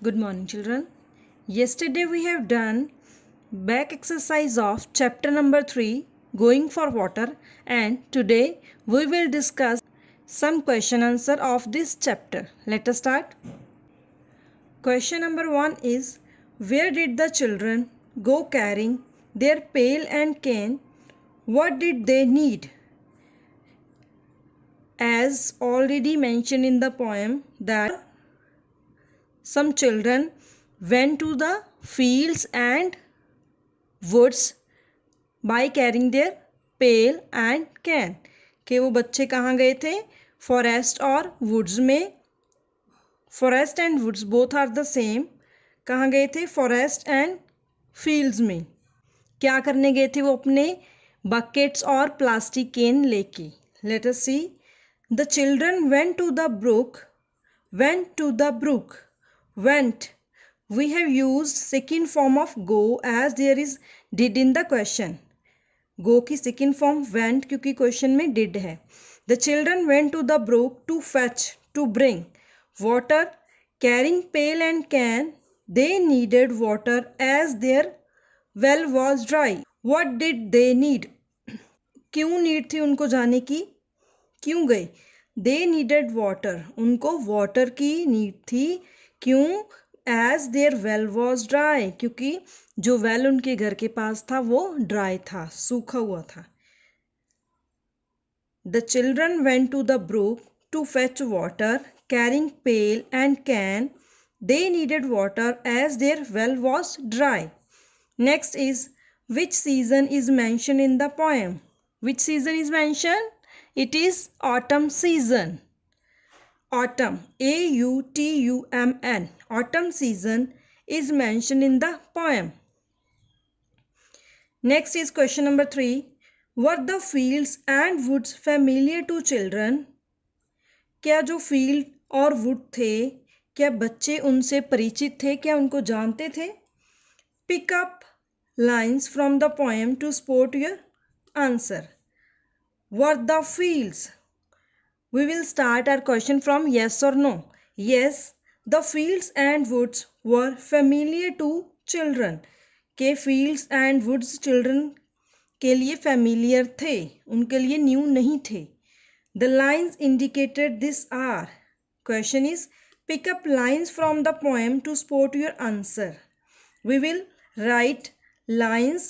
Good morning, children. Yesterday we have done back exercise of chapter number 3, Going for Water, and today we will discuss some question answer of this chapter. Let us start. Question number 1 is, where did the children go carrying their pail and can? What did they need? As already mentioned in the poem, that some children went to the fields and woods by carrying their pail and can. कि वो बच्चे कहाँ गए थे? Forest और woods में. Forest and woods both are the same. कहाँ गए थे? फॉरेस्ट एंड फील्ड्स में. क्या करने गए थे वो? अपने बकेट्स और प्लास्टिक केन लेके. Let us see. The children went to the brook. Went to the brook. Went. We have used second form of go as there is did in the question. Go की second form went क्योंकि question में did है. The children went to the brook to fetch, to bring water, carrying pail and can. They needed water as their well was dry. What did they need? क्यों need थी उनको जाने की? क्यों गए? They needed water. उनको water की need थी. क्यों? As their well was dry. क्योंकि जो वेल उनके घर के पास था वो ड्राई था, सूखा हुआ था. The children went to the brook to fetch water carrying pail and can. They needed water as their well was dry. Next is which season is mention in the poem? Which season is mention? It is autumn season. Autumn, A-U-T-U-M-N, autumn season is mentioned in the poem. Next is question number 3. Were the fields and woods familiar to children? क्या जो field और wood थे, क्या बच्चे उनसे परिचित थे? क्या उनको जानते थे? Pick up lines from the poem to support your answer. Were the fields? We will start our question from yes or no. Yes, the fields and woods were familiar to children. के fields and woods children के लिए familiar थे, उनके लिए new नहीं थे. The lines indicated this are. Question is, pick up lines from the poem to support your answer. We will write lines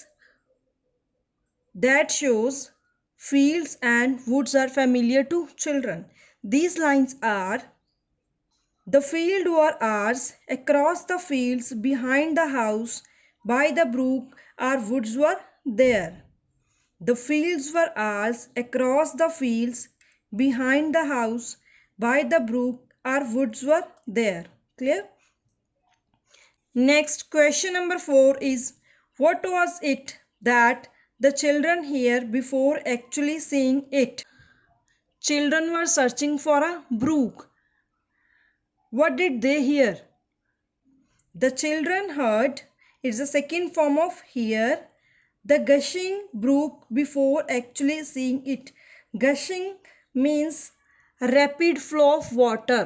that shows fields and woods are familiar to children. These lines are: the field were ours, across the fields behind the house, by the brook our woods were there. The fields were ours, across the fields behind the house, by the brook our woods were there. Clear? Next, question number 4 is, what was it that the children hear before actually seeing it? Children were searching for a brook. What did they hear? The children heard, it's the second form of hear, the gushing brook before actually seeing it. Gushing means rapid flow of water.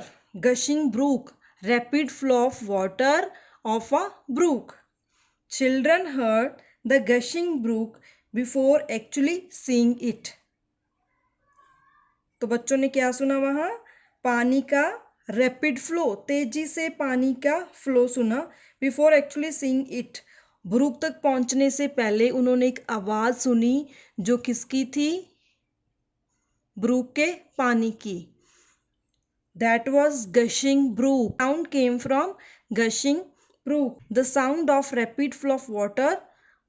Gushing brook, rapid flow of water of a brook. Children heard the gushing brook before actually seeing it. तो बच्चों ने क्या सुना? वहाँ पानी का rapid flow, तेजी से पानी का फ्लो सुना. Before actually seeing it, brook तक पहुंचने से पहले उन्होंने एक आवाज सुनी जो किसकी थी? ब्रूक के पानी की. That was gushing brook. Sound came from gushing brook. The sound of rapid flow of water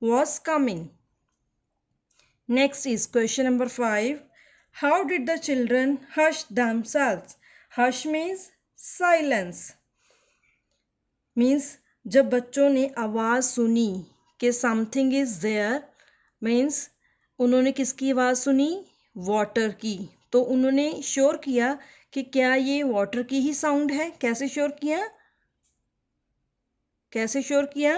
was coming. Next is question number 5. How did the children hush themselves? Hush means silence. Means जब बच्चों ने आवाज़ सुनी कि something is there, means उन्होंने किसकी आवाज़ सुनी? वाटर की. तो उन्होंने श्योर किया कि क्या ये वाटर की ही साउंड है. कैसे श्योर किया? कैसे श्योर किया?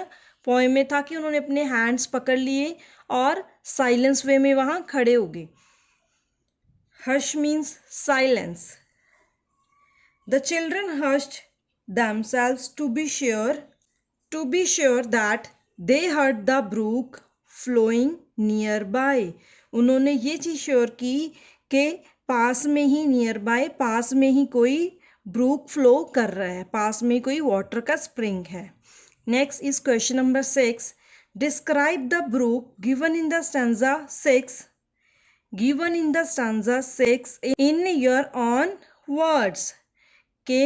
पोएम में था कि उन्होंने अपने हैंड्स पकड़ लिए और साइलेंस वे में वहां खड़े हो गए. Hush means silence. The children hushed themselves to be sure that they heard the brook flowing nearby. उन्होंने ये चीज़ श्योर की कि पास में ही पास में ही कोई ब्रूक फ्लो कर रहा है, पास में कोई वाटर का स्प्रिंग है. Next is question number 6. Describe the brook given in the stanza 6 in your own words. के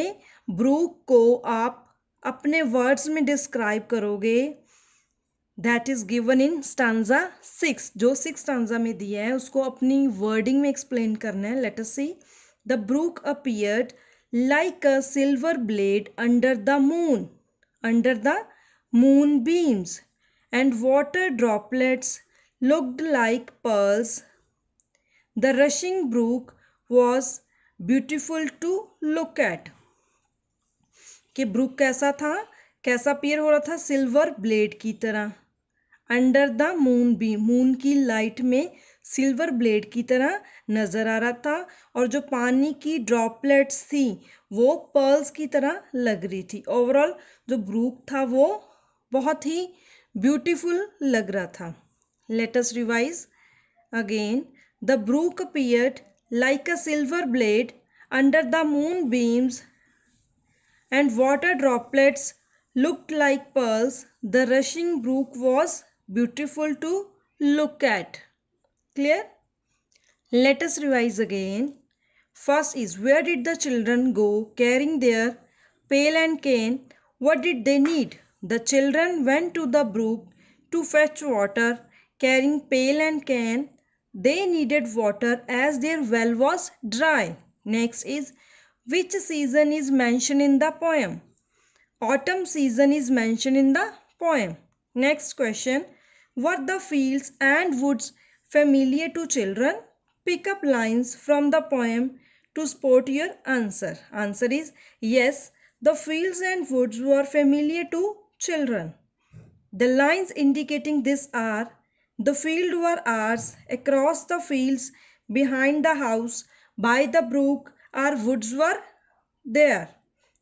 ब्रूक को आप अपने वर्ड्स में डिस्क्राइब करोगे. That is given in stanza 6. जो 6 स्टांजा में दिया है उसको अपनी वर्डिंग में एक्सप्लेन करना है. Let us see. The brook appeared like a silver blade under the moon beams and water droplets looked like pearls. The rushing brook was beautiful to look at. कि Brooke कैसा था, कैसा appear हो रहा था, silver blade की तरह. Under the moon beam, moon की लाइट में सिल्वर ब्लेड की तरह नजर आ रहा था. और जो पानी की ड्रॉपलेट्स थी वो पर्ल्स की तरह लग रही थी. ओवरऑल जो ब्रूक था वो बहुत ही ब्यूटीफुल लग रहा था. Let us revise again. The brook appeared like a silver blade under the moonbeams, and water droplets looked like pearls. The rushing brook was beautiful to look at. Clear? Let us revise again. First is, where did the children go carrying their pail and cane? What did they need? The children went to the brook to fetch water, carrying pail and cane. They needed water as their well was dry. Next is, which season is mentioned in the poem? Autumn season is mentioned in the poem. Next question, were the fields and woods familiar to children? Pick up lines from the poem to support your answer. Answer is yes, the fields and woods were familiar to children. The lines indicating this are, the field were ours, across the fields, behind the house, by the brook, our woods were there.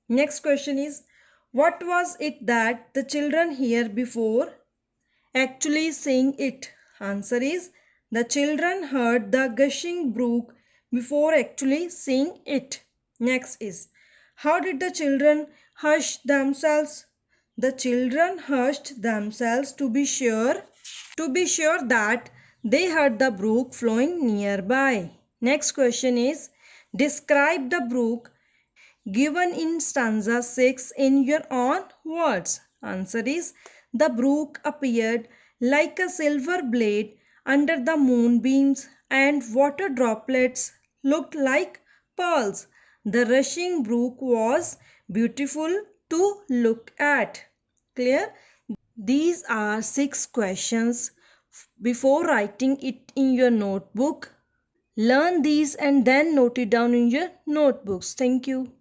Next question is, what was it that the children hear before actually seeing it? Answer is, the children heard the gushing brook before actually seeing it. Next is, how did the children hush themselves? The children hushed themselves to be sure that they heard the brook flowing nearby. Next question is, describe the brook given in stanza 6 in your own words. Answer is, the brook appeared like a silver blade under the moonbeams, and water droplets looked like pearls. The rushing brook was beautiful to look at. Clear? These are 6 questions. Before writing it in your notebook, learn these and then note it down in your notebooks. Thank you.